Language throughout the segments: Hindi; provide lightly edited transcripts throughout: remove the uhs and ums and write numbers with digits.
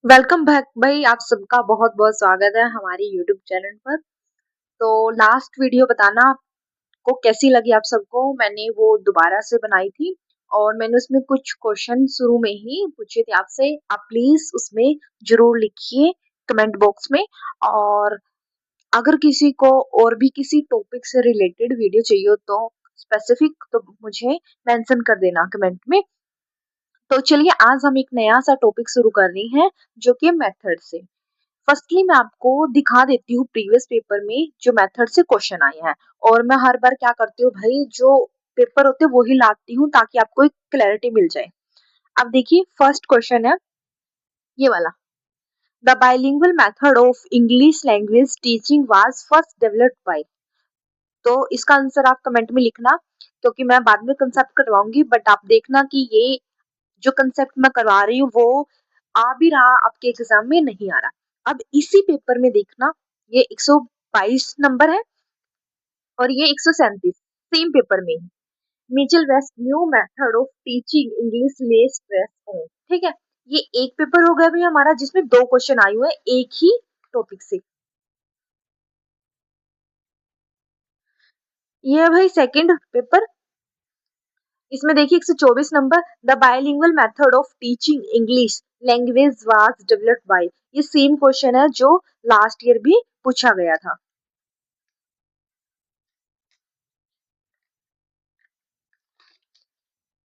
वेलकम बैक भाई। आप सबका बहुत बहुत स्वागत है हमारे यूट्यूब चैनल पर। तो लास्ट वीडियो बताना आपको कैसी लगी आप सबको। मैंने वो दोबारा से बनाई थी और मैंने उसमें कुछ क्वेश्चन शुरू में ही पूछे थे आपसे। आप प्लीज उसमें जरूर लिखिए कमेंट बॉक्स में। और अगर किसी को और भी किसी टॉपिक से रिलेटेड वीडियो चाहिए हो तो स्पेसिफिक तो मुझे मेंशन कर देना कमेंट में। तो चलिए आज हम एक नया सा टॉपिक शुरू कर रहे हैं जो कि मेथड से। फर्स्टली मैं आपको दिखा देती हूँ प्रीवियस पेपर में जो मेथड से क्वेश्चन आए हैं। और मैं हर बार क्या करती हूँ भाई, जो पेपर होते हैं वो ही लाती हूँ ताकि आपको एक क्लैरिटी मिल जाए। अब देखिए फर्स्ट क्वेश्चन है ये वाला। The bilingual method of English language teaching was first developed by. तो इसका आंसर आप कमेंट में लिखना क्योंकि मैं बाद में कंसेप्ट करवाऊंगी, बट आप देखना कि ये जो कंसेप्ट मैं करवा रही हूँ वो आ भी रहा आपके एग्जाम में, नहीं आ रहा। अब इसी पेपर में देखना, ये 122 नंबर है और ये 137 सेम पेपर में ही। Michael West new method of teaching English lay stress on. ठीक है, ये एक पेपर हो गया भी हमारा जिसमें दो क्वेश्चन आए हुए हैं एक ही टॉपिक से। ये है भाई सेकंड पेपर। इसमें देखिए 124 number. The bilingual method of teaching English language was developed by. ये सेम क्वेश्चन है जो लास्ट ईयर भी पूछा गया था।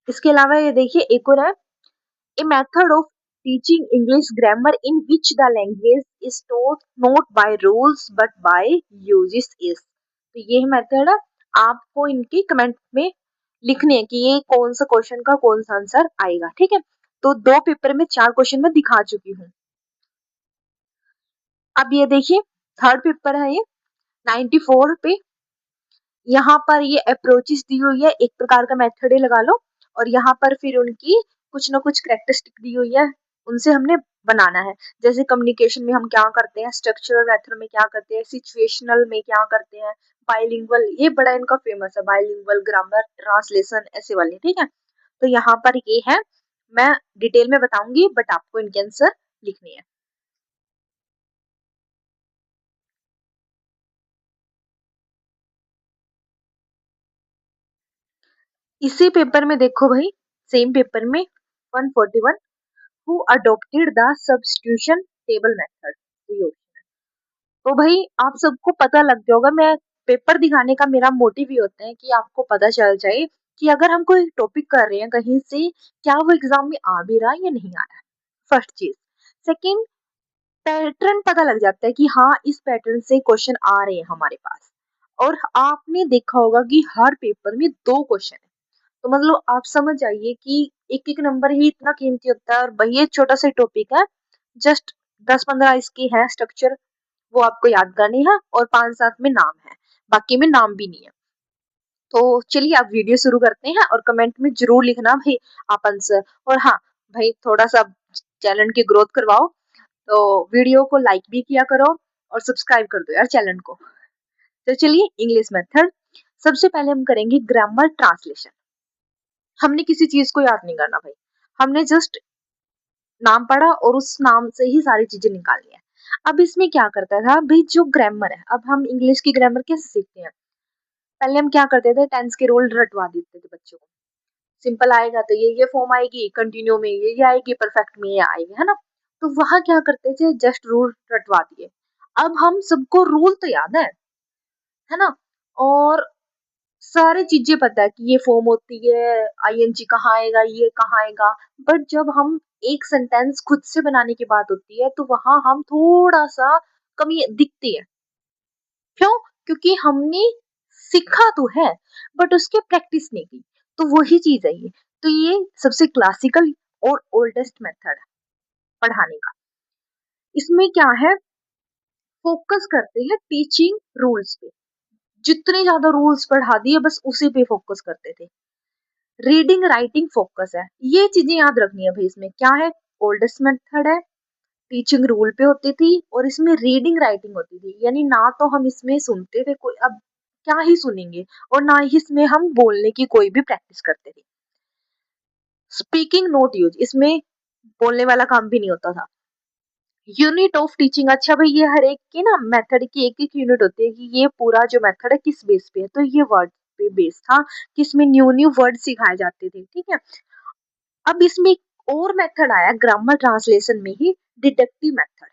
इसके अलावा ये देखिए एक और है। A method of teaching English grammar in which the language is taught not by rules but by uses is. तो ये मेथड है। आपको इनकी कमेंट में लिखने है कि ये कौन सा क्वेश्चन का कौन सा आंसर आएगा। ठीक है, तो दो पेपर में चार क्वेश्चन मैं दिखा चुकी हूँ। अब ये देखिए थर्ड पेपर है ये 94 पे। यहाँ पर ये अप्रोचेस दी हुई है, एक प्रकार का मेथड ही लगा लो। और यहाँ पर फिर उनकी कुछ ना कुछ कैरेक्टरिस्टिक दी हुई है, उनसे हमने बनाना है। जैसे कम्युनिकेशन में हम क्या करते हैं, स्ट्रक्चरल मेथड में क्या करते हैं, सिचुएशनल में क्या करते हैं, बाइलिंगुअल ये बड़ा इनका फेमस है, बाइलिंगुअल ग्रामर ट्रांसलेशन ऐसे वाले। ठीक है, तो यहाँ पर ये है, मैं डिटेल में बताऊंगी बट आपको इनके आंसर लिखनी है। इसी पेपर में देखो भाई, सेम पेपर में 141 who adopted the substitution table method। तो भाई आप सबको पता लग गया होगा, मैं पेपर दिखाने का मेरा मोटिव ही होता है कि आपको पता चल जाए कि अगर हम कोई टॉपिक कर रहे हैं कहीं से, क्या वो एग्जाम में आ भी रहा है या नहीं आ रहा है। फर्स्ट चीज। सेकंड, पैटर्न पता लग जाता है कि हाँ इस पैटर्न से क्वेश्चन आ रहे हैं हमारे पास। और आपने देखा होगा कि हर पेपर में दो क्वेश्चन है। तो मतलब आप समझ जाइए कि एक एक नंबर ही इतना कीमती होता है। और भाई ये छोटा सा टॉपिक है, जस्ट 10-15 इसकी है स्ट्रक्चर, वो आपको याद करनी है और 5-7 में नाम है, बाकी में नाम भी नहीं है। तो चलिए आप वीडियो शुरू करते हैं और कमेंट में जरूर लिखना भाई आप आंसर। और हाँ भाई, थोड़ा सा चैनल की ग्रोथ करवाओ, तो वीडियो को लाइक भी किया करो और सब्सक्राइब कर दो यार चैनल को। तो चलिए इंग्लिश मेथड। सबसे पहले हम करेंगे ग्रामर ट्रांसलेशन। हमने किसी चीज को याद नहीं करना भाई, हमने जस्ट नाम पढ़ा और उस नाम से ही सारी चीजें निकालनी है। अब इसमें क्या करता था भाई, जो ग्रामर है, अब हम इंग्लिश की ग्रामर कैसे सीखते हैं। पहले हम क्या करते थे, टेंस के रूल रटवा देते थे बच्चों को। सिंपल आएगा तो ये फॉर्म आएगी, कंटिन्यू में ये आएगी, परफेक्ट में ये आएगी, है ना। तो वहां क्या करते थे, जस्ट रूल रटवा दिए। अब हम सबको रूल तो याद है ना, और सारी चीजें पता है कि ये फॉर्म होती है, आईएनजी कहाँ आएगा, ये कहाँ आएगा। बट जब हम एक सेंटेंस खुद से बनाने की बात होती है तो वहां हम थोड़ा सा कमी दिखती है। क्यों? क्योंकि हमने सीखा तो है बट उसकी प्रैक्टिस नहीं की। तो वही चीज है ये। तो ये सबसे क्लासिकल और ओल्डेस्ट मेथड है पढ़ाने का। इसमें क्या है, फोकस करते हैं टीचिंग रूल्स पे। जितने ज्यादा रूल्स पढ़ा दिए बस उसी पे फोकस करते थे। रीडिंग राइटिंग फोकस है, ये चीजें याद रखनी है भाई। इसमें क्या है, ओल्डेस्ट मेथड है, टीचिंग रूल पे होती थी और इसमें रीडिंग राइटिंग होती थी। यानी ना तो हम इसमें सुनते थे कोई, अब क्या ही सुनेंगे, और ना ही इसमें हम बोलने की कोई भी प्रैक्टिस करते थे। स्पीकिंग नोट यूज, इसमें बोलने वाला काम भी नहीं होता था। यूनिट ऑफ टीचिंग, अच्छा भाई ये हर एक की ना मेथड की एक एक यूनिट होती है कि ये पूरा जो मेथड है किस बेस पे है, तो ये वर्ड पे बेस था कि इसमें न्यू न्यू वर्ड सिखाए जाते थे, ठीक है। अब इसमें एक और मेथड आया ग्रामर ट्रांसलेशन में ही, डिडक्टिव मेथड।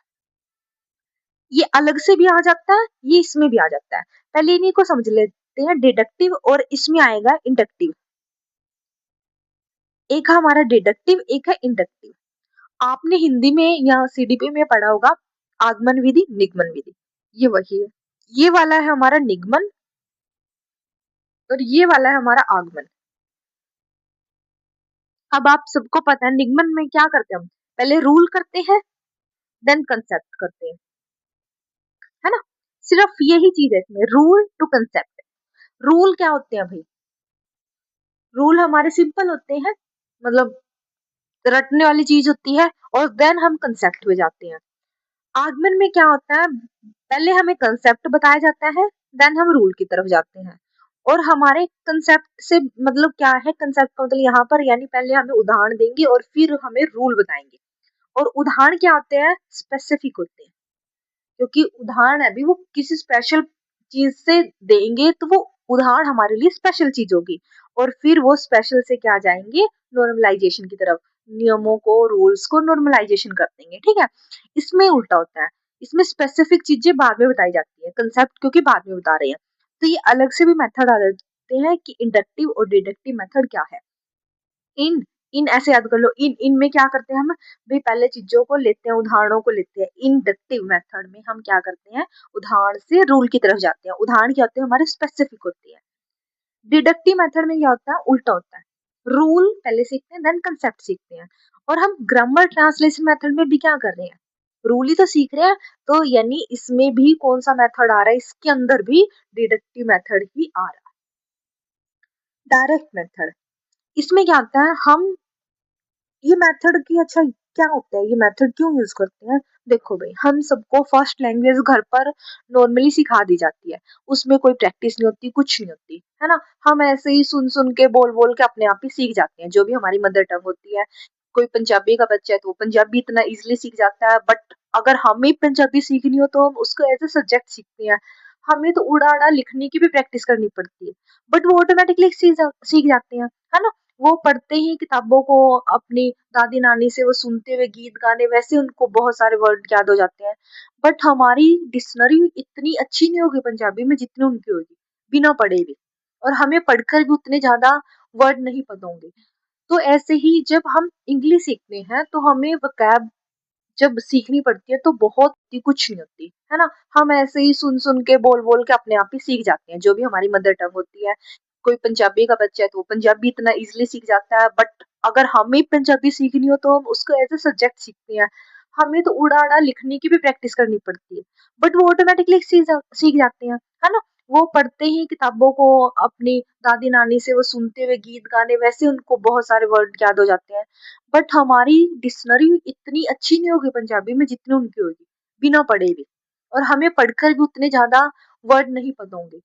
ये अलग से भी आ जाता है, ये इसमें भी आ जाता है। पहले इन्हीं को समझ लेते हैं, डिडक्टिव और इसमें आएगा इंडक्टिव। एक है हमारा डिडक्टिव, एक है इंडक्टिव। आपने हिंदी में या सीडीपी में पढ़ा होगा आगमन विधि, निगमन विधि, ये वही है। ये वाला है हमारा निगमन और ये वाला है हमारा आगमन। अब आप सबको पता है निगमन में क्या करते हैं हम, पहले रूल करते हैं देन कंसेप्ट करते हैं, है ना। सिर्फ यही चीज है इसमें, रूल टू कंसेप्ट। रूल क्या होते हैं भाई, रूल हमारे सिंपल होते हैं, मतलब रटने वाली चीज होती है, और देन हम कंसेप्ट में जाते हैं। आगमन में क्या होता है, पहले हमें कंसेप्ट बताया जाता है देन हम रूल की तरफ जाते हैं। और हमारे कंसेप्ट से मतलब क्या है, कंसेप्ट का मतलब यहाँ पर यानी पहले हमें उदाहरण देंगे और फिर हमें रूल बताएंगे। और उदाहरण क्या होते हैं, स्पेसिफिक होते हैं, क्योंकि उदाहरण अभी वो किसी स्पेशल चीज से देंगे तो वो उदाहरण हमारे लिए स्पेशल चीज होगी, और फिर वो स्पेशल से क्या जाएंगे, नॉर्मलाइजेशन की तरफ, नियमों को रूल्स को नॉर्मलाइजेशन कर देंगे, ठीक है। इसमें उल्टा होता है, इसमें स्पेसिफिक चीजें बाद में बताई जाती है, कंसेप्ट क्योंकि बाद में बता रहे हैं। तो ये अलग से भी मेथड आ जाते हैं कि इंडक्टिव और डिडक्टिव मेथड क्या है। इन इन ऐसे याद कर लो, इन में क्या करते हैं हम भाई, पहले चीजों को लेते हैं, उदाहरणों को लेते हैं। इंडक्टिव मेथड में हम क्या करते हैं, उदाहरण से रूल की तरफ जाते हैं। उदाहरण क्या होते हैं हमारे, स्पेसिफिक होती है। डिडक्टिव मेथड में क्या होता है, उल्टा होता है, रूल पहले सीखते हैं देन कंसेप्ट सीखते हैं। और हम ग्रामर ट्रांसलेशन मेथड में भी क्या कर रहे हैं, रूल ही तो सीख रहे हैं। तो यानी इसमें भी कौन सा मेथड आ रहा है, इसके अंदर भी डिडक्टिव मेथड ही आ रहा है। डायरेक्ट मेथड, इसमें क्या होता है, हम ये मेथड की, अच्छा क्या होता है, ये मेथड क्यों यूज करते हैं। देखो भाई, हम सबको फर्स्ट लैंग्वेज घर पर नॉर्मली सिखा दी जाती है, उसमें कोई प्रैक्टिस नहीं होती, कुछ नहीं होती, है ना। हम ऐसे ही सुन सुन के बोल बोल के अपने आप ही सीख जाते हैं, जो भी हमारी मदर टंग होती है। कोई पंजाबी का बच्चा है तो वो पंजाबी इतना इजिली सीख जाता है, बट अगर हमें पंजाबी सीखनी हो तो हम उसको एज ए सब्जेक्ट सीखते हैं। हमें तो उड़ा उड़ा लिखने की भी प्रैक्टिस करनी पड़ती है, बट वो ऑटोमेटिकली सीख जाते हैं, है ना। वो पढ़ते ही किताबों को, अपनी दादी नानी से वो सुनते हुए गीत गाने, वैसे उनको बहुत सारे वर्ड याद हो जाते हैं। बट हमारी डिक्शनरी इतनी अच्छी नहीं होगी पंजाबी में जितनी उनकी होगी, बिना पढ़े भी। और हमें पढ़कर भी उतने ज्यादा वर्ड नहीं पता होंगे। तो ऐसे ही जब हम इंग्लिश सीखते हैं तो हमें वोकैब जब सीखनी पड़ती है तो बहुत ही कुछ नहीं होती, है ना। हम ऐसे ही सुन सुन के बोल बोल के अपने आप ही सीख जाते हैं, जो भी हमारी मदर टंग होती है। कोई पंजाबी का बच्चा है तो वो पंजाबी इतना इजिली सीख जाता है, बट अगर हमें पंजाबी सीखनी हो तो हम उसको एज ए सब्जेक्ट सीखते हैं। हमें तो उड़ा उड़ा लिखने की भी प्रैक्टिस करनी पड़ती है, बट वो ऑटोमेटिकली सीख जाते हैं, है ना। वो पढ़ते ही किताबों को, अपनी दादी नानी से वो सुनते हुए गीत गाने, वैसे उनको बहुत सारे वर्ड याद हो जाते हैं। बट हमारी डिक्शनरी इतनी अच्छी नहीं होगी पंजाबी में जितनी उनकी होगी, बिना पढ़े भी। और हमें पढ़कर भी उतने ज्यादा वर्ड नहीं पता होंगे।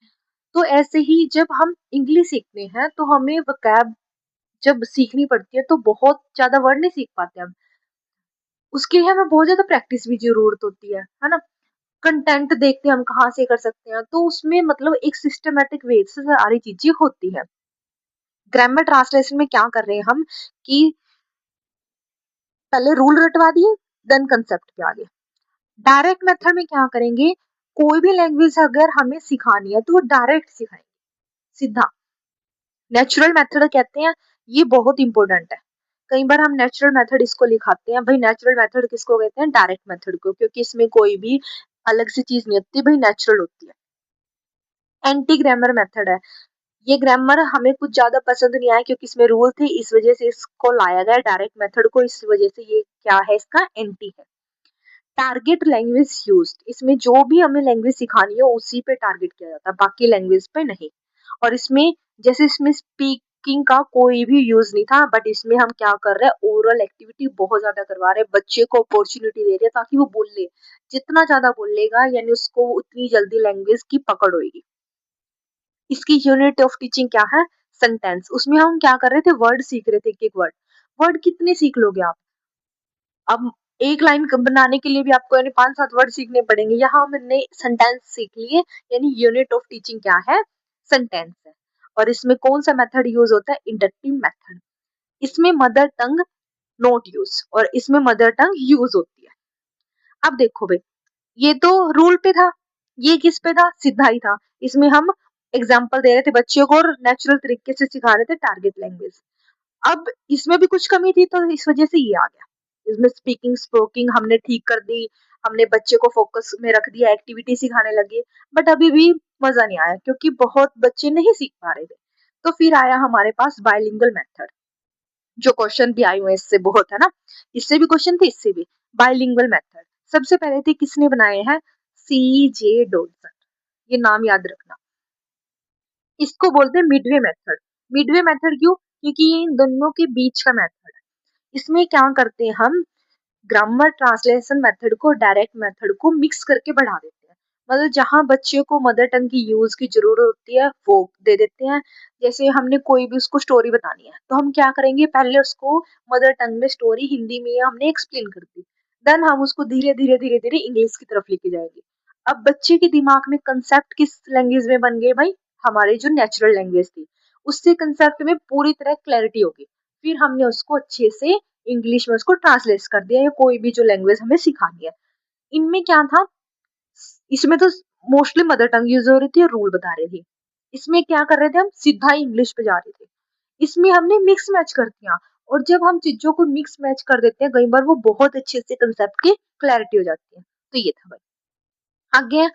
तो ऐसे ही जब हम इंग्लिश सीखते हैं तो हमें वोकैब जब सीखनी पड़ती है तो बहुत ज्यादा वर्ड नहीं सीख पाते हम। उसके लिए हमें बहुत ज्यादा प्रैक्टिस भी जरूरत होती है ना। कंटेंट देखते हैं हम कहाँ से कर सकते हैं, तो उसमें मतलब एक सिस्टमेटिक वे से सारी चीजें होती है। ग्रामर ट्रांसलेशन में क्या कर रहे हैं हम कि पहले रूल रटवा दिए देन कंसेप्ट पे आ गए। डायरेक्ट मेथड में क्या करेंगे, कोई भी लैंग्वेज अगर हमें सिखानी है तो वो डायरेक्ट सिखाएंगे, सीधा। नेचुरल मेथड कहते हैं, ये बहुत इंपॉर्टेंट है। कई बार हम नेचुरल मेथड इसको लिखाते हैं, भाई नेचुरल मेथड किसको कहते हैं, डायरेक्ट मेथड को, क्योंकि इसमें कोई भी अलग सी चीज नहीं होती, भाई नेचुरल होती है। एंटी ग्रामर मेथड है, ये ग्रामर हमें कुछ ज्यादा पसंद नहीं आया क्योंकि इसमें रूल थे, इस वजह से इसको लाया गया डायरेक्ट मेथड को, इस वजह से ये क्या है, इसका एंटी है। टारगेट लैंग्वेज यूज्ड, इसमें जो भी हमें लैंग्वेज सिखानी हो उसी पे टारगेट किया जाता है, बाकी लैंग्वेज पे नहीं। और इसमें जैसे इसमें स्पीकिंग का कोई भी यूज नहीं था, बट इसमें हम क्या कर रहे हैं, ओरल एक्टिविटी बहुत ज्यादा करवा रहे हैं, बच्चे को अपॉर्चुनिटी दे रहे हैं ताकि वो बोल ले। जितना ज्यादा बोलेगा यानी उसको उतनी जल्दी लैंग्वेज की पकड़ होगी। इसकी यूनिट ऑफ टीचिंग क्या है, सेंटेंस। उसमें हम क्या कर रहे थे, वर्ड सीख रहे थे, एक एक वर्ड। वर्ड कितने सीख लोगे आप, अब एक लाइन बनाने के लिए भी आपको यानी 5-7 वर्ड सीखने पड़ेंगे। यहाँ हमने सेंटेंस सीख लिए, यानी यूनिट ऑफ टीचिंग क्या है, सेंटेंस है। और इसमें कौन सा मेथड यूज होता है, इंडक्टिव मेथड। इसमें मदर टंग नोट यूज और इसमें मदर टंग यूज होती है। अब देखो भाई, ये तो रूल पे था, ये किस पे था, सीधा ही था। इसमें हम एग्जाम्पल दे रहे थे बच्चों को और नेचुरल तरीके से सिखा रहे थे, टारगेट लैंग्वेज। अब इसमें भी कुछ कमी थी तो इस वजह से ये आ गया। इसमें स्पीकिंग स्पोकिंग हमने ठीक कर दी, हमने बच्चे को फोकस में रख दिया, एक्टिविटी सिखाने लगे, बट अभी भी मजा नहीं आया क्योंकि बहुत बच्चे नहीं सीख पा रहे थे। तो फिर आया हमारे पास बायलिंगुअल मेथड, जो क्वेश्चन भी आए हुए इससे बहुत है ना, इससे भी क्वेश्चन थे, इससे भी। बायलिंगुअल मेथड सबसे पहले थे, किसने बनाए हैं, CJ डोल्सन, ये नाम याद रखना। इसको बोलते हैं मिडवे मेथड। मिडवे मेथड क्यों, क्योंकि ये इन दोनों के बीच का मेथड है। इसमें क्या करते हैं हम, ग्रामर ट्रांसलेशन मेथड को डायरेक्ट मेथड को मिक्स करके बढ़ा देते हैं। मतलब जहां बच्चे को मदर टंग की यूज की जरूरत होती है वो दे देते हैं। जैसे हमने कोई भी उसको स्टोरी बतानी है तो हम क्या करेंगे, पहले उसको मदर टंग में स्टोरी हिंदी में हमने एक्सप्लेन कर दी, देन हम उसको धीरे धीरे धीरे धीरे इंग्लिश की तरफ लेके जाएंगे। अब बच्चे के दिमाग में कंसेप्ट किस लैंग्वेज में बन गए भाई, हमारी जो नेचुरल लैंग्वेज थी उससे कंसेप्ट में पूरी तरह क्लैरिटी होगी। फिर हमने उसको अच्छे से इंग्लिश में उसको ट्रांसलेट कर दिया, या कोई भी जो लैंग्वेज हमें सिखानी है। इनमें क्या था, इसमें तो मोस्टली मदर टंग यूज हो रही थी और रूल बता रहे थे। इसमें क्या कर रहे थे, हम सीधा इंग्लिश पे जा रहे थे। इसमें हमने मिक्स मैच कर दिया, और जब हम चीजों को मिक्स मैच कर देते हैं कई बार वो बहुत अच्छे से कंसेप्ट की क्लैरिटी हो जाती है। तो ये था भाई। आगे है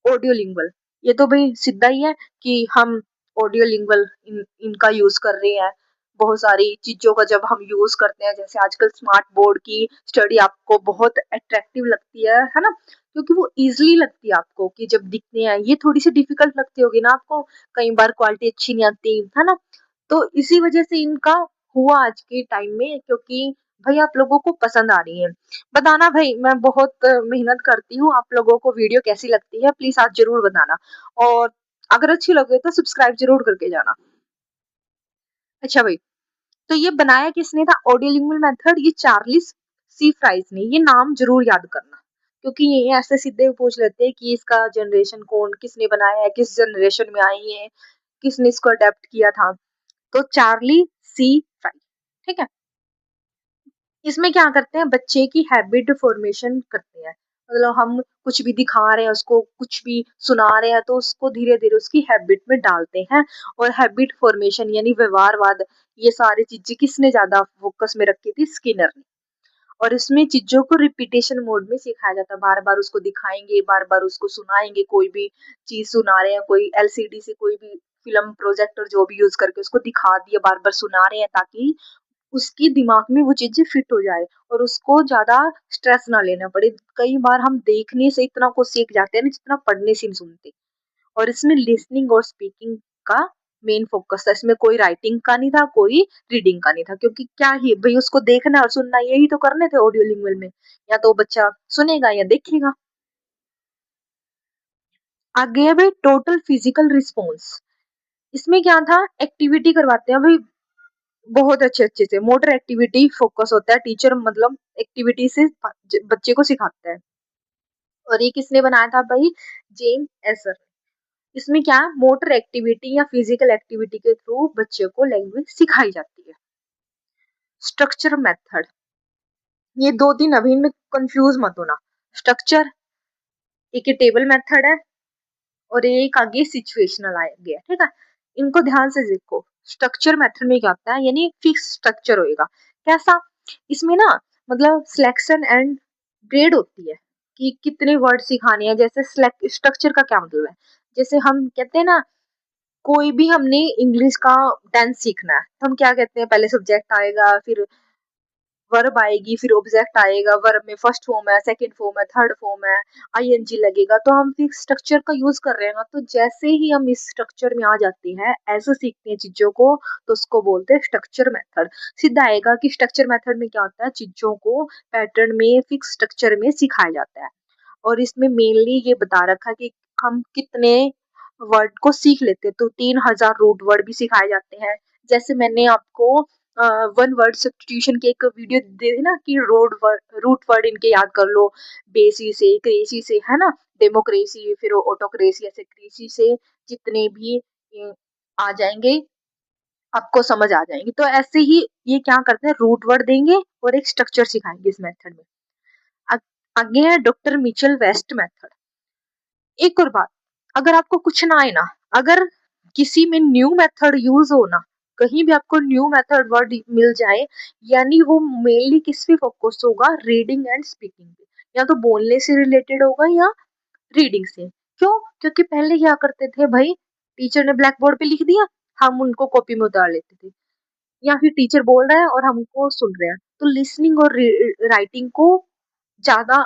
ऑडियो लिंगुअल। ये तो भाई सीधा ही है कि हम ऑडियो लिंगुअल इनका यूज कर रहे हैं। बहुत सारी चीजों का जब हम यूज करते हैं, जैसे आजकल स्मार्ट बोर्ड की स्टडी आपको बहुत अट्रैक्टिव लगती है ना, क्योंकि वो इजीली लगती है आपको कि जब दिखते हैं, ये थोड़ी सी डिफिकल्ट लगती होगी ना आपको, कई बार क्वालिटी अच्छी नहीं आती है ना। तो इसी वजह से इनका हुआ आज के टाइम में, क्योंकि भाई आप लोगों को पसंद आ रही है। बताना भाई, मैं बहुत मेहनत करती हूँ, आप लोगों को वीडियो कैसी लगती है प्लीज आप जरूर बताना, और अगर अच्छी लगे तो सब्सक्राइब जरूर करके जाना। अच्छा भाई, तो ये बनाया किसने था, ऑडियोलिंगुअल मेथड, ये चार्लिस सी फ्राइज ने। ये नाम जरूर याद करना, क्योंकि ये ऐसे सीधे पूछ लेते हैं कि इसका जनरेशन कौन, किसने बनाया है, किस जनरेशन में आई है, किसने इसको अडेप्ट किया था। तो चार्ली सी फ्राइज, ठीक है। इसमें क्या करते हैं, बच्चे की हैबिट फॉर्मेशन करते हैं। मतलब हम कुछ भी दिखा रहे हैं उसको, कुछ भी सुना रहे हैं, तो उसको धीरे धीरे उसकी हैबिट में डालते हैं। और हैबिट फॉर्मेशन यानी व्यवहारवाद, ये सारी चीजें किसने ज्यादा फोकस में रखी थी, स्किनर ने। और इसमें चीजों को रिपीटेशन मोड में सिखाया जाता है, बार बार उसको दिखाएंगे, बार बार उसको सुनाएंगे, कोई भी चीज सुना रहे हैं, कोई LCD से कोई भी फिल्म प्रोजेक्टर जो भी यूज करके उसको दिखा दिया, बार बार सुना रहे हैं, ताकि उसकी दिमाग में वो चीजें फिट हो जाए और उसको ज्यादा स्ट्रेस ना लेना पड़े। कई बार हम देखने से इतना कुछ सीख जाते हैं ना जितना पढ़ने से नहीं सुनते। और इसमें लिसनिंग और स्पीकिंग का मेन फोकस था। इसमें कोई राइटिंग का नहीं था, कोई रीडिंग का नहीं था, क्योंकि क्या ही भाई, उसको देखना और सुनना यही तो करने थे ऑडियो लिंगुअल में। या तो बच्चा सुनेगा या देखेगा। आगे है भाई टोटल फिजिकल रिस्पॉन्स। इसमें क्या था, एक्टिविटी करवाते हैं भाई बहुत अच्छे अच्छे से, मोटर एक्टिविटी फोकस होता है, टीचर मतलब एक्टिविटी से बच्चे को सिखाता है। और ये किसने बनाया था भाई, जेम्स एसर। इसमें क्या, मोटर एक्टिविटी या फिजिकल एक्टिविटी के थ्रू बच्चे को लैंग्वेज सिखाई जाती है। स्ट्रक्चर मेथड, ये दो तीन अभी में कंफ्यूज मत होना। स्ट्रक्चर एक टेबल मेथड है, और एक आगे सिचुएशनल आ गया, ठीक है। इनको ध्यान से देखो। स्ट्रक्चर मेथड में क्या होता है, यानी फिक्स स्ट्रक्चर होएगा। कैसा, इसमें ना मतलब सिलेक्शन एंड ग्रेड होती है कि कितने वर्ड सिखाने हैं। जैसे स्ट्रक्चर का क्या मतलब है, जैसे हम कहते हैं ना, कोई भी हमने इंग्लिश का टेंस सीखना है तो हम क्या कहते हैं, पहले सब्जेक्ट आएगा, फिर वर्ब आएगी, फिर ऑब्जेक्ट आएगा, वर्ब में फर्स्ट फॉर्म है, सेकंड फॉर्म है, थर्ड फॉर्म है, ING लगेगा। तो हम फिर स्ट्रक्चर का यूज कर रहे हैं ना, तो जैसे ही हम इस स्ट्रक्चर में आ जाते हैं, ऐसे सीखते हैं चीजों को, तो उसको बोलते हैं स्ट्रक्चर मेथड। सीधा आएगा कि स्ट्रक्चर मेथड में क्या होता है, चीजों को पैटर्न में फिक्स स्ट्रक्चर में सिखाया जाता है। और इसमें मेनली ये बता रखा है कि हम कितने वर्ड को सीख लेते हैं, तो 3000 रूट वर्ड भी सिखाए जाते हैं। जैसे मैंने आपको वन वर्ड सब्स्टिट्यूशन की एक वीडियो दे दी ना कि रूट वर्ड इनके याद कर लो, बेसी से, क्रेसी से, है ना, डेमोक्रेसी, फिर ऑटोक्रेसी, ऐसे क्रेसी से जितने भी आ जाएंगे आपको समझ आ जाएंगे। तो ऐसे ही ये क्या करते हैं, रूट वर्ड देंगे और एक स्ट्रक्चर सिखाएंगे इस मेथड में। आगे है डॉक्टर मिचेल वेस्ट मेथड। एक और बात, अगर आपको कुछ ना आए ना, अगर किसी में न्यू मेथड यूज हो ना, कहीं भी आपको न्यू मेथड वर्ड मिल जाए, यानी वो मेनली किस पे फोकस होगा, रीडिंग एंड स्पीकिंग पे, या तो बोलने से रिलेटेड होगा या रीडिंग से। क्यों? क्योंकि पहले क्या करते थे भाई, टीचर ने ब्लैक बोर्ड पे लिख दिया, हम उनको कॉपी में उतार लेते थे, या फिर टीचर बोल रहा है और हमको सुन रहे हैं, तो लिसनिंग और राइटिंग को ज्यादा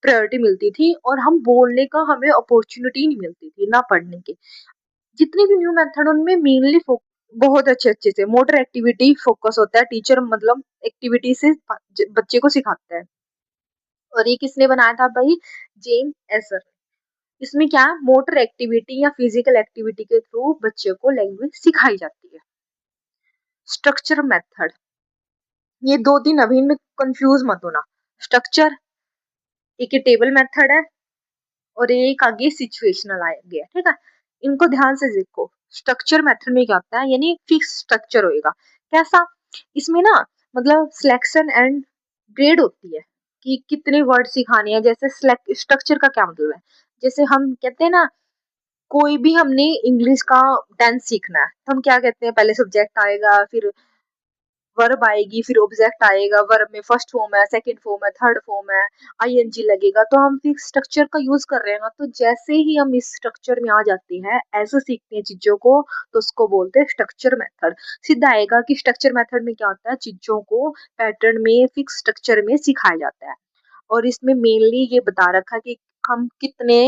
प्रायोरिटी मिलती थी, और हम बोलने का हमें अपॉर्चुनिटी नहीं मिलती थी ना पढ़ने की। जितनी भी न्यू मेथड उनमें मेनली बहुत अच्छे अच्छे से मोटर एक्टिविटी फोकस होता है, टीचर मतलब एक्टिविटी से बच्चे को सिखाता है। और ये किसने बनाया था भाई, जेम्स एसर। इसमें क्या है, मोटर एक्टिविटी या फिजिकल एक्टिविटी के थ्रू बच्चे को लैंग्वेज सिखाई जाती है। स्ट्रक्चर मेथड, ये दो तीन अभी इनमें कंफ्यूज मत होना। स्ट्रक्चर एक टेबल मेथड है, और एक आगे सिचुएशनल आ गया, ठीक है। इनको ध्यान से देखो। स्ट्रक्चर मेथड में क्या होता है, यानी फिक्स स्ट्रक्चर होएगा। कैसा? इसमें ना मतलब सिलेक्शन एंड ग्रेड होती है कि कितने वर्ड सिखाने हैं। जैसे स्ट्रक्चर का क्या मतलब है, जैसे हम कहते हैं ना, कोई भी हमने इंग्लिश का टेंस सीखना है, तो हम क्या कहते हैं, पहले सब्जेक्ट आएगा, फिर वर्ब आएगी, फिर ऑब्जेक्ट आएगा, वर्ब में फर्स्ट फॉर्म है, सेकंड फॉर्म है, थर्ड फॉर्म है, आईएनजी लगेगा। तो हम फिक्स स्ट्रक्चर का यूज कर रहे हैं ना, तो जैसे ही हम इस स्ट्रक्चर में आ जाते हैं, ऐसे सीखते हैं चीजों को, तो उसको बोलते हैं स्ट्रक्चर मेथड। सीधा आएगा कि स्ट्रक्चर मेथड में क्या होता है, चीजों को पैटर्न में फिक्स स्ट्रक्चर में सिखाया जाता है। और इसमें मेनली ये बता रखा है कि हम कितने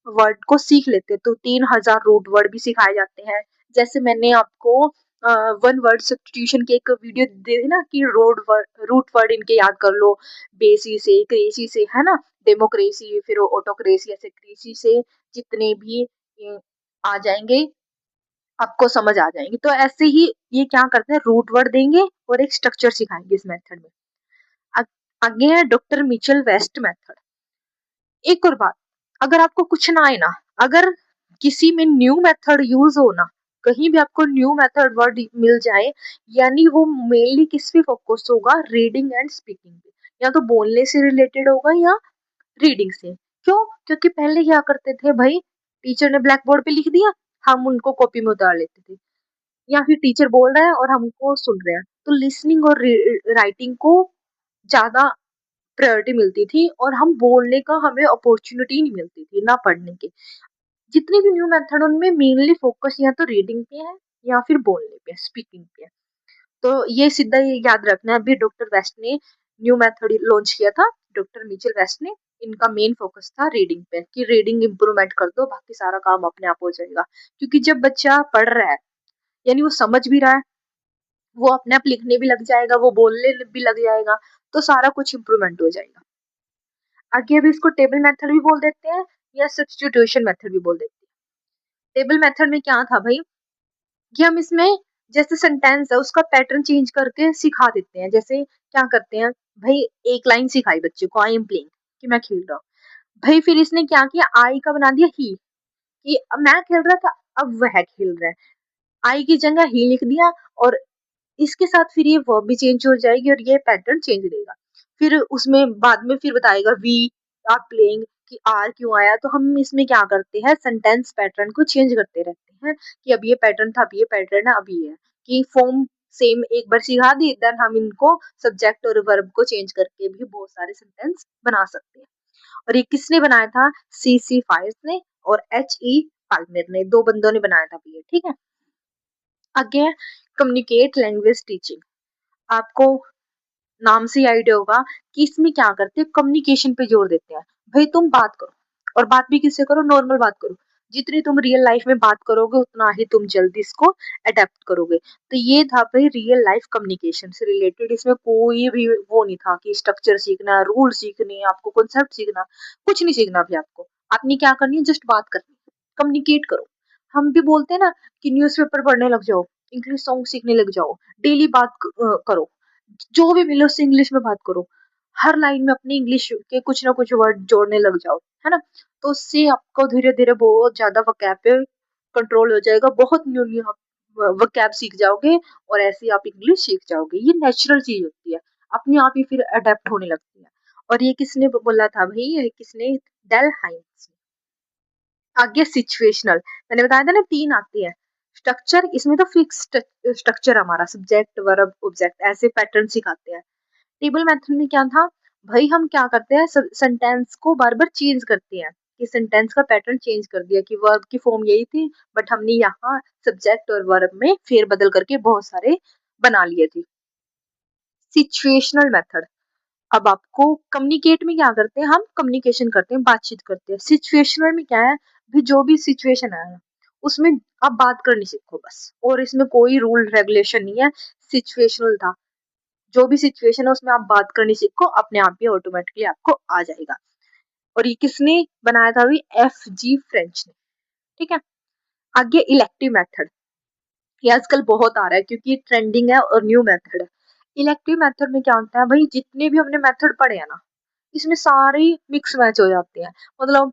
वर्ड को सीख लेते हैं, तो 3000 रूट वर्ड भी सिखाए जाते हैं। जैसे मैंने आपको वन वर्ड सब्स्टिट्यूशन की एक वीडियो दे दी ना कि रूट वर्ड इनके याद कर लो, बेसी से, क्रेसी से, है ना, डेमोक्रेसी, फिर ऑटोक्रेसी, ऐसे क्रेसी से जितने भी आ जाएंगे आपको समझ आ जाएंगे। तो ऐसे ही ये क्या करते हैं, रूट वर्ड देंगे और एक स्ट्रक्चर सिखाएंगे इस मेथड में। आगे है डॉक्टर मिचेल वेस्ट मेथड। एक और बात, अगर आपको कुछ ना आए ना, अगर किसी में न्यू मेथड यूज हो ना, कहीं भी आपको न्यू मेथड वर्ड मिल जाए, यानी वो मेनली किस पे फोकस होगा, रीडिंग एंड स्पीकिंग पे, या तो बोलने से रिलेटेड होगा या रीडिंग से। क्यों? क्योंकि पहले क्या करते थे भाई, टीचर ने ब्लैक बोर्ड पे लिख दिया, हम उनको कॉपी में उतार लेते थे, या फिर टीचर बोल रहा है और हमको सुन रहे हैं, तो लिसनिंग और राइटिंग को ज्यादा प्रायोरिटी मिलती थी, और हम बोलने का हमें अपॉर्चुनिटी नहीं मिलती थी ना पढ़ने की। जितनी भी न्यू मेथड उनमें मेनली फोकस या तो रीडिंग पे है या फिर बोलने पे, स्पीकिंग पे है। तो ये सीधा ये याद रखना है। अभी डॉक्टर वेस्ट ने न्यू मेथड लॉन्च किया था, डॉक्टर मिचेल वेस्ट ने। इनका मेन फोकस था रीडिंग पे, कि रीडिंग इंप्रूवमेंट कर दो, बाकी सारा काम अपने आप हो जाएगा। क्योंकि जब बच्चा पढ़ रहा है, यानी वो समझ भी रहा है, वो अपने आप लिखने भी लग जाएगा, वो बोलने भी लग जाएगा, तो सारा कुछ इम्प्रूवमेंट हो जाएगा। आगे अभी इसको टेबल मेथड भी बोल देते हैं, या सब्स्टिट्यूशन मेथड भी बोल देते हैं। टेबल मेथड में क्या था भाई, कि हम इसमें जैसे सेंटेंस है उसका पैटर्न चेंज करके सिखा देते हैं। जैसे क्या करते हैं भाई, एक लाइन सिखाई बच्चे को, आई एम प्लेइंग, कि मैं खेल रहा हूँ। भाई फिर इसने क्या किया, आई का बना दिया ही, कि अब मैं खेल रहा था, अब वह खेल रहा है, आई की जगह ही लिख दिया, और इसके साथ फिर ये वर्ब भी चेंज हो जाएगी, और ये पैटर्न चेंज रहेगा। फिर उसमें बाद में फिर बताएगा वी आर प्लेइंग, कि आर क्यों आया। तो हम इसमें क्या करते हैं, सेंटेंस पैटर्न को चेंज करते रहते हैं, कि अब ये पैटर्न था, अब ये पैटर्न है, अब ये है, कि फॉर्म सेम एक बार सिखा दी, देन हम इनको सब्जेक्ट और वर्ब को चेंज करके भी बहुत सारे सेंटेंस बना सकते हैं। और ये किसने बनाया था, C.C. फायर्स ने और H.E. पाल्मेर ने, दो बंदों ने बनाया था ये, ठीक है। आगे कम्युनिकेट लैंग्वेज टीचिंग। आपको नाम से ही आइडिया होगा कि इसमें क्या करते हैं, कम्युनिकेशन पे जोर देते हैं। भाई तुम बात करो, और बात भी किससे करो, नॉर्मल बात करो। जितनी तुम रियल लाइफ में बात करोगे, उतना ही तुम जल्दी इसको अडेप्ट करोगे। तो ये था भाई रियल लाइफ कम्युनिकेशन से रिलेटेड। इसमें कोई भी वो नहीं था कि स्ट्रक्चर सीखना, रूल सीखने हैं, आपको कॉन्सेप्ट सीखना, कुछ नहीं सीखना भी आपको। आपने क्या करनी है, जस्ट बात करनी है, कम्युनिकेट करो। हम भी बोलते हैं ना कि न्यूज़पेपर पढ़ने लग जाओ, इंग्लिश सॉन्ग सीखने लग जाओ, डेली बात करो, जो भी मिले उससे इंग्लिश में बात करो, हर लाइन में अपनी इंग्लिश के कुछ ना कुछ वर्ड जोड़ने लग जाओ, है ना? तो उससे आपको धीरे-धीरे बहुत ज़्यादा वोकैब पे कंट्रोल हो जाएगा, बहुत न्यू-न्यू आप वोकैब सीख जाओगे और ऐसे ही आप इंग्लिश सीख जाओगे। ये नेचुरल चीज़ होती है, अपने आप ही फिर अडैप्ट होने लगती है। और ये किसने बोला था भई? ये किसने? डेल हाइन्स ने। आगे सिचुएशनल, मैंने बताया था ना 3 आती है। स्ट्रक्चर, इसमें तो फिक्स स्ट्रक्चर हमारा सब्जेक्ट, वर्ब, ऑब्जेक्ट ऐसे पैटर्न सिखाते हैं। टेबल मेथड में क्या था? भाई हम क्या करते हैं, सेंटेंस को बार-बार चेंज करते हैं, कि सेंटेंस का पैटर्न चेंज कर दिया कि वर्ब की फॉर्म यही थी, बट हमने यहाँ सब्जेक्ट और वर्ब में फेर-बदल करके बहुत सारे बना लिए थे। सिचुएशनल मेथड, अब आपको कम्युनिकेट में क्या करते हैं, हम कम्युनिकेशन करते हैं, बातचीत करते हैं। सिचुएशनल में क्या है, भी जो भी सिचुएशन है उसमें आप बात करनी सीखो बस, और इसमें कोई रूल रेगुलेशन नहीं है। सिचुएशनल था, जो भी सिचुएशन है उसमें आप बात करनी सीखो, अपने आप ही ऑटोमेटिकली आपको आ जाएगा। और ये किसने बनाया था? अभी FG फ्रेंच ने। ठीक है, आगे इलेक्टिव मेथड, ये आजकल बहुत आ रहा है क्योंकि ये ट्रेंडिंग है और न्यू मेथड है। इलेक्टिव मेथड में क्या होता है भाई, जितने भी हमने मेथड पढ़े हैं ना, इसमें सारे मिक्स मैच हो जाते हैं। मतलब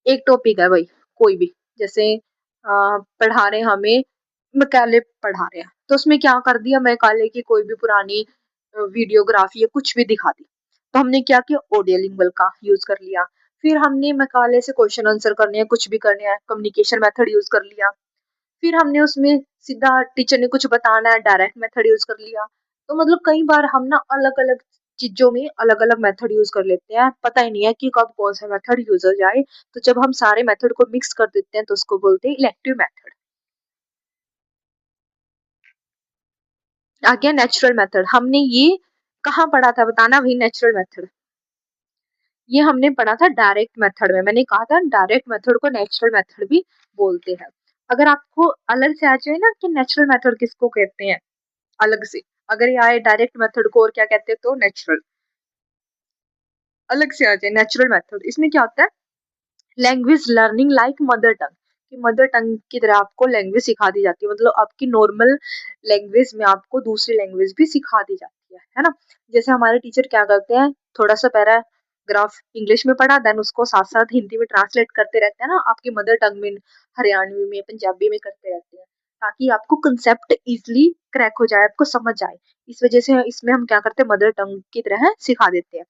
एक टॉपिक है भाई, कोई भी, जैसे पढ़ा रहे हमें, मैकाले पढ़ा रहे हैं, तो उसमें क्या कर दिया, मैकाले की कोई भी पुरानी वीडियोग्राफी या कुछ भी दिखा दी, तो हमने क्या किया, ऑडियो लिंगुअल का यूज कर लिया। फिर हमने मैकाले से क्वेश्चन आंसर करने हैं, कुछ भी करने हैं, कम्युनिकेशन मेथड यूज कर लिया। फिर हमने उसमें सीधा टीचर ने कुछ बताना है, डायरेक्ट मेथड यूज कर लिया। तो मतलब कई बार हम ना अलग अलग चीजों में अलग अलग मेथड यूज कर लेते हैं, पता ही नहीं है कि कब कौन सा मेथड यूज हो जाए। तो जब हम सारे मेथड को मिक्स कर देते हैं तो उसको बोलते हैं इलेक्टिव मेथड। आ गया नेचुरल मेथड, हमने ये कहाँ पढ़ा था बताना भाई? नेचुरल मेथड ये हमने पढ़ा था डायरेक्ट मेथड में। मैंने कहा था डायरेक्ट मेथड को नेचुरल मेथड भी बोलते हैं। अगर आपको अलग से आ जाए ना कि नेचुरल मेथड किसको कहते हैं, अलग से अगर ये आए डायरेक्ट मेथड को और क्या कहते हैं, तो नेचुरल, अलग से आ जाए नेचुरल मेथड, इसमें क्या होता है, language learning like mother tongue, कि मदर टंग की तरह आपको लैंग्वेज सिखा दी जाती है, मतलब आपकी नॉर्मल लैंग्वेज में आपको दूसरी लैंग्वेज भी सिखा दी जाती है ना? जैसे हमारे टीचर क्या करते हैं, थोड़ा सा पैराग्राफ इंग्लिश में पढ़ा, देन उसको साथ साथ हिंदी में ट्रांसलेट करते रहते हैं ना, आपकी मदर टंग में, हरियाणवी में, पंजाबी में करते रहते हैं, ताकि आपको कंसेप्ट इजिली क्रैक हो जाए, आपको समझ आए। इस वजह से इसमें हम क्या करते हैं, मदर टंग की तरह सिखा देते हैं।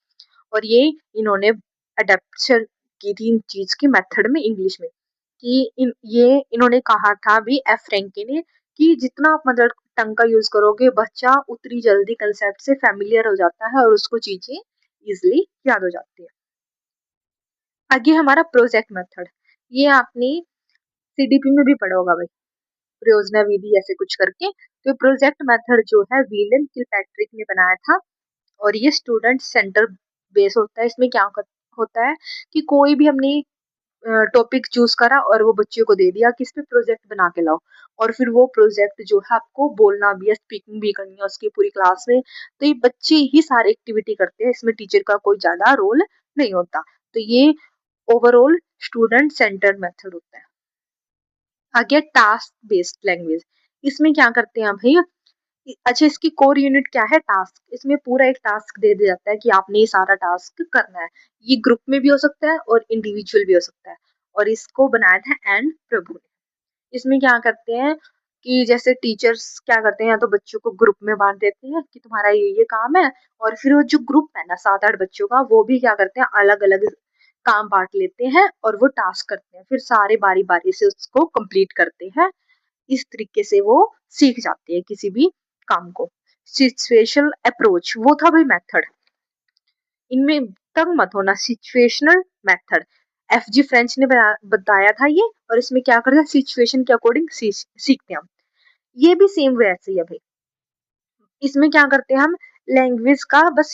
और ये इन्होंने अडेप्शन की थी इन चीज की मेथड में, इंग्लिश में, कि ये इन्होंने कहा था भी, एफ रैंके ने, कि जितना आप मदर टंग का यूज करोगे, बच्चा उतनी जल्दी कंसेप्ट से फैमिलियर हो जाता है और उसको चीजें इजिली याद हो जाती है। आगे हमारा प्रोजेक्ट मेथड, ये आपने CDP में भी पढ़ा होगा भाई, प्रयोजना विधि ऐसे कुछ करके। तो प्रोजेक्ट मेथड जो है विलियम किलपैट्रिक ने बनाया था, और ये स्टूडेंट सेंटर बेस होता है। इसमें क्या होता है कि कोई भी हमने टॉपिक चूज करा और वो बच्चे को दे दिया कि इस पे प्रोजेक्ट बना के लाओ, और फिर वो प्रोजेक्ट जो है आपको बोलना भी है, स्पीकिंग भी करनी है उसकी पूरी क्लास में। तो ये बच्चे ही सारी एक्टिविटी करते हैं, इसमें टीचर का कोई ज्यादा रोल नहीं होता। तो ये ओवरऑल स्टूडेंट सेंटर मेथड होता है। आगे टास्क बेस्ड लैंग्वेज, इसमें क्या करते हैं भैया, अच्छा इसकी कोर यूनिट क्या है, टास्क। इसमें पूरा एक टास्क दे दिया जाता है कि आपने ये सारा टास्क करना है। ये ग्रुप में भी हो सकता है और इंडिविजुअल भी हो सकता है, और इसको बनाया था एन प्रभु ने। इसमें क्या करते हैं कि जैसे टीचर्स क्या करते हैं, या तो बच्चों को ग्रुप में बांट देते हैं कि तुम्हारा ये काम है, और फिर वो जो ग्रुप है ना 7-8 बच्चों का, वो भी क्या करते हैं, अलग अलग काम बांट लेते हैं और वो टास्क करते हैं, फिर सारे बारी बारी से उसको कंप्लीट करते हैं। इस तरीके से वो सीख जाते हैं किसी भी काम को। सिचुएशनल अप्रोच, वो था भाई मेथड, इनमें तंग मत होना। सिचुएशनल मेथड FG फ्रेंच ने बताया था ये, और इसमें क्या करते हैं, सिचुएशन के अकॉर्डिंग सीखते हैं हम। ये भी सेम वैसे ही है भाई, इसमें क्या करते हैं हम, लैंग्वेज का बस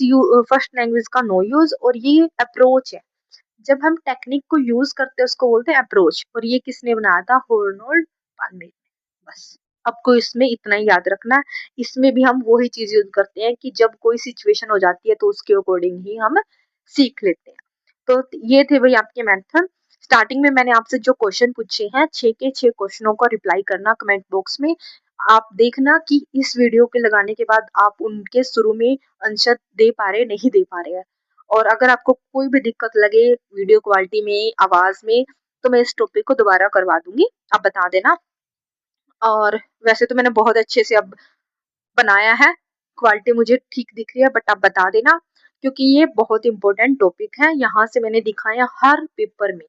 फर्स्ट लैंग्वेज का नो यूज, और ये अप्रोच है, जब हम टेक्निक को यूज करते हैं उसको बोलते हैं अप्रोच। और ये किसने बनाया था, होर्नोल्ड पाल्मे ने। बस आपको इसमें इतना ही याद रखना है। इसमें भी हम वही चीज यूज करते हैं कि जब कोई सिचुएशन हो जाती है तो उसके अकॉर्डिंग ही हम सीख लेते हैं। तो ये थे भाई आपके मेथड। स्टार्टिंग में मैंने आपसे जो क्वेश्चन पूछे हैं, 6 के 6 क्वेश्चनों को रिप्लाई करना कमेंट बॉक्स में। आप देखना कि इस वीडियो के लगाने के बाद आप उनके शुरू में आंसर दे पा रहे नहीं दे पा रहे हैं। और अगर आपको कोई भी दिक्कत लगे वीडियो क्वालिटी में, आवाज में, तो मैं इस टॉपिक को दोबारा करवा दूंगी, आप बता देना। और वैसे तो मैंने बहुत अच्छे से अब बनाया है, क्वालिटी मुझे ठीक दिख रही है, बट आप बता देना क्योंकि ये बहुत इंपॉर्टेंट टॉपिक है। यहाँ से मैंने दिखाया हर पेपर में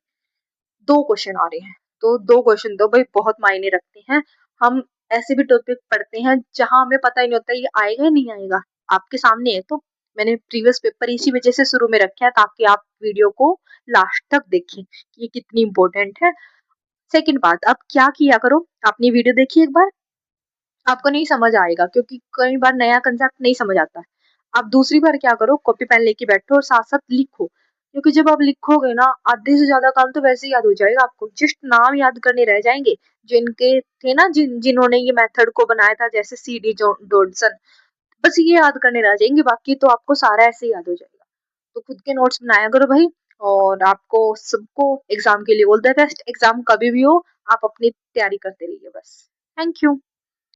2 क्वेश्चन आ रहे हैं, तो 2 क्वेश्चन तो भाई बहुत मायने रखते हैं। हम ऐसे भी टॉपिक पढ़ते हैं जहाँ हमें पता ही नहीं होता ये आएगा या नहीं आएगा, आपके सामने है तो मैंने प्रीवियस पेपर इसी वजह से शुरू में रखे हैं ताकि आप वीडियो को लास्ट तक देखें कि ये कितनी इंपॉर्टेंट है। सेकंड बात, आप क्या किया करो, आपने वीडियो देखी एक बार, आपको नहीं समझ आएगा क्योंकि कई बार नया कंसेप्ट नहीं समझ आता है। आप दूसरी बार क्या करो, कॉपी पेन लेके बैठो और साथ-साथ लिखो। क्योंकि जब आप लिखोगे ना, आधे से ज़्यादा काम तो वैसे ही याद हो जाएगा आपको। जस्ट नाम याद करने रह जाएँगे, जिनके थे ना जिन्होंने ये मेथड को बनाया था जैसे सीडी जॉनसन, बस ये याद करने रह जाएँगे, बाकी तो आपको सारा ऐसे ही याद हो जाएगा। तो खुद के नोट्स बनाया करो भाई। और आपको सबको एग्ज़ाम के लिए ऑल द बेस्ट। एग्ज़ाम कभी भी हो, आप अपनी तैयारी करते रहिए बस। Thank you.